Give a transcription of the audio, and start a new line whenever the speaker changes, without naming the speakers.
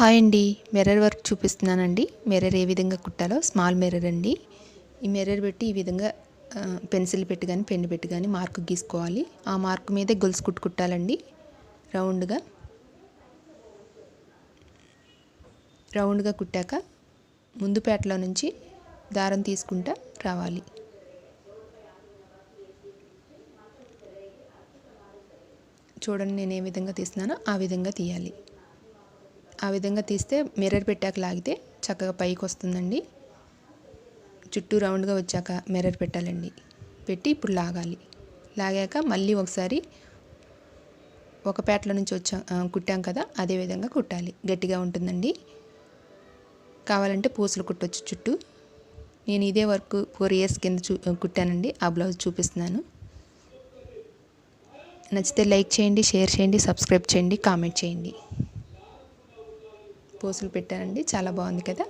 Hi అండి, mirror work చూపిస్తున్నానండి. Mirror ఏ విధంగా కుట్టాలో, స్మాల్ మిర్రర్ అండి. ఈ మిర్రర్ పెట్టి ఈ విధంగా పెన్సిల్ పెట్టి కానీ పెన్ను పెట్టి కానీ మార్క్ గీసుకోవాలి. ఆ మార్క్ మీదే గొలుసు కుట్టాలండి. రౌండ్గా కుట్టాక ముందు పేటలో నుంచి దారం తీసుకుంటా రావాలి. చూడండి, నేను ఏ విధంగా తీస్తున్నానో ఆ విధంగా తీయాలి. ఆ విధంగా తీస్తే మిర్రర్ పెట్టాక లాగితే చక్కగా పైకి వస్తుందండి. చుట్టూ రౌండ్గా వచ్చాక మిర్రర్ పెట్టాలండి. పెట్టి ఇప్పుడు లాగాక మళ్ళీ ఒకసారి ఒక పేటలో నుంచి కుట్టాం కదా, అదే విధంగా కుట్టాలి. గట్టిగా ఉంటుందండి. కావాలంటే పూసలు కుట్టొచ్చు చుట్టూ. నేను ఇదే వర్క్ 4 years కింద కుట్టానండి. ఆ బ్లౌజ్ చూపిస్తున్నాను. నచ్చితే లైక్ చేయండి, షేర్ చేయండి, సబ్స్క్రైబ్ చేయండి, కామెంట్ చేయండి. పూసలు పెట్టానండి, చాలా బాగుంది కదా.